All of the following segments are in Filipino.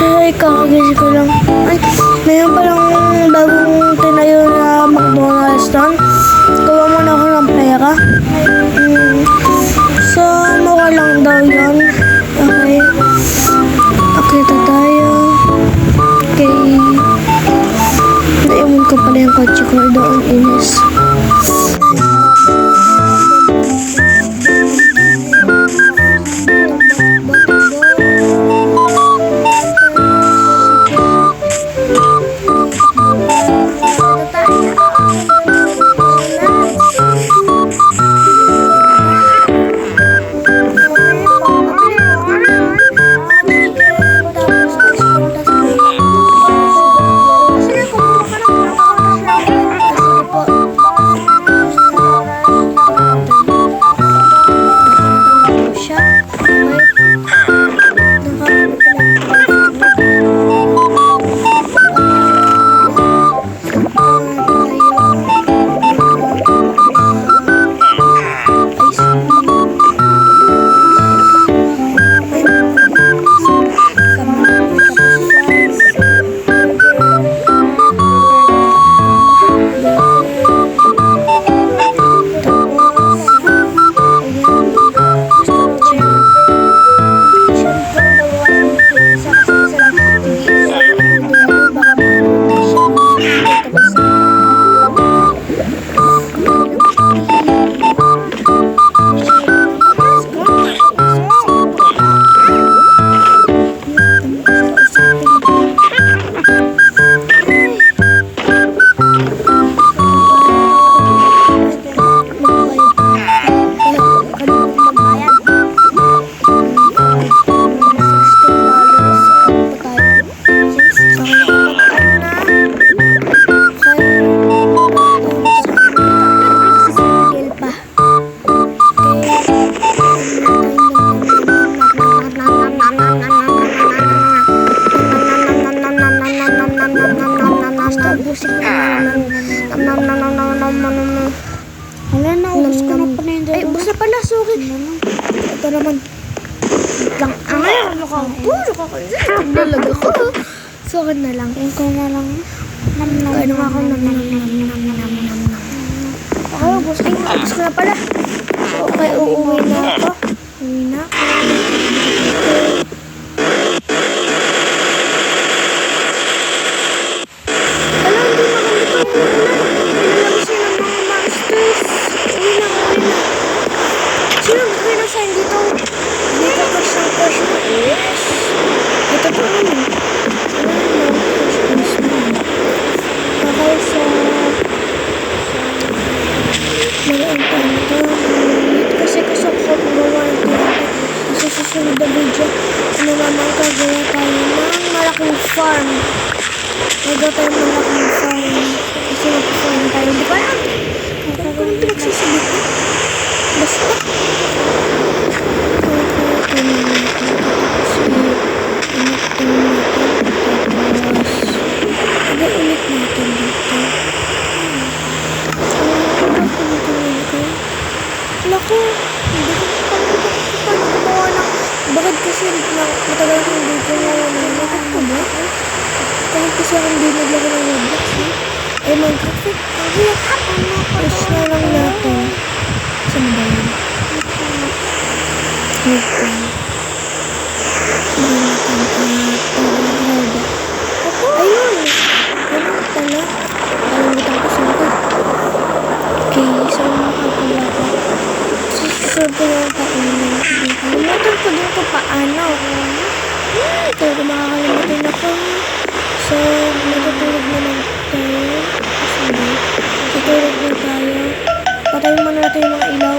Ay, kakagising ko lang. Ay, mayroon palang bagong tinayo na McDonald's doon. Gawa muna ako ng pera. So, mukha lang daw yun. Okay. Akita tayo. Okay. Naiwan ko pala yung kotse ko doon, inis. Wala na, ubus ko na pa na yung Ay, ubus na pala, sorry. Ito naman. Lang. Ano ka? Puro ka ko. Nalaga ko. Sorry na lang. Yung ko na lang. Ano ako nam. Okay, ubus ko na pala. Okay, uuwi na ako. Uwi na. Susunod na video, ano naman gagawa tayo ng malaking farm. Gagawa tayo ng malaking farm. Kasi mag-farm tayo. Hindi ko alam. Ano ko nang pinagsasabi ko? Basta. Ito na natin. Kasi, ito natin. Tapos, ulit natin dito. Wala ko. Hindi ko paano gumawa ng... Bakit kasi matagal akong hindi ko ngayon na bakit ko ba? Kahit kasi akong hindi naglaro ng Roblox eh. Ay, mag-graphic. Ang hirap. Push na lang natin. Saan ba yun? Ito. Ayun! Ganun pala. Ayun, ko sa ito. Okay, so makapala ko. Susunod ko lang kainin. Kalimutan ko din kung paano. Talaga makakalimutan ako. So, matutulog na lang tayo. Sige. Matutulog na tayo. Patayin muna natin yung mga ilaw.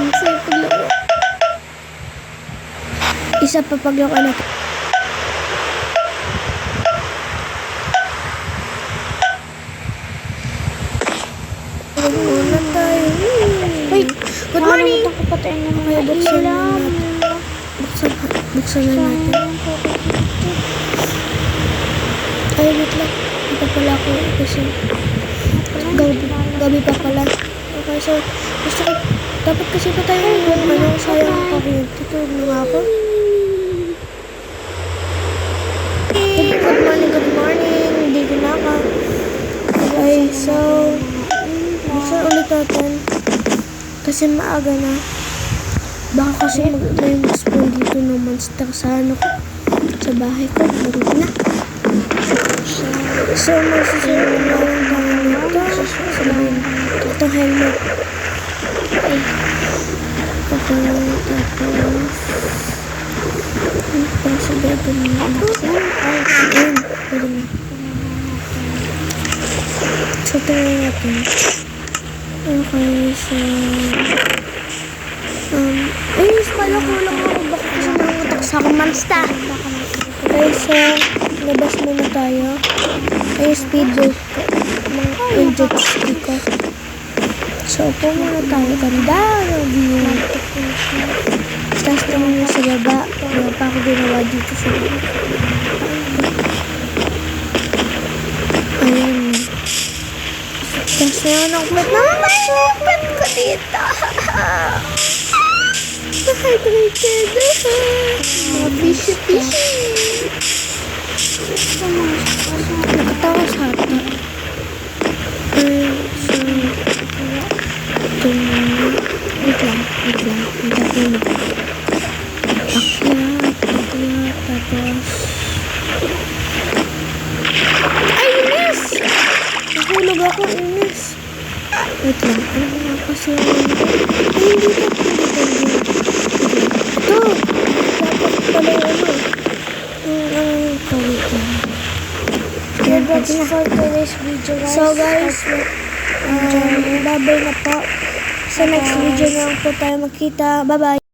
Sige, paglaro. Isa pa paglaro natin. Muna tayo. Wait, good morning! Patayin na Okay, buksan na natin. Buksan na natin. Ay, wait lang. Hindi pa pala ako kasi gabi pa pala. Okay, so gusto ko, dapat kasi pa tayo yung sayang ang kuryente. Tulog na nga ako. Kasi maaga na. Baka kasi may mag-spawn dito ng monster sa ano ko. Sa bahay ko. Marunod na. So, magsusunod na lang tayo nito. Itong helmet. Ay. Tapos. Tapos sa bebe mo. Ay, ayun. Pwede na. So, try natin. Okay, so... ayun, pala kulang ako. Baka kasi nangutak sa akin, monster. Okay, so... labas muna tayo. Ay, speedboat ko. Yung jet ski ko. So, upo muna tayo. Ganda ng view. Tapos naman sa baba. Wala pa ako ginawa dito sa baba. Ayan. Tapos meron ako pet na pet ko dito. Hydrated. Mga fishy. Nakatawa sa hata. So, ito na. Wait lang. Akyat, tapos... ay, Ines! Nahulog ako, Ines. Wait lang. Ano nga kasi yung... ay, hindi ito. Ito! Dapat pala yung ano. Ito, wait lang. That's for today's video, guys. So, guys, bye-bye na po. Sa next video na lang po tayo magkita. Bye-bye!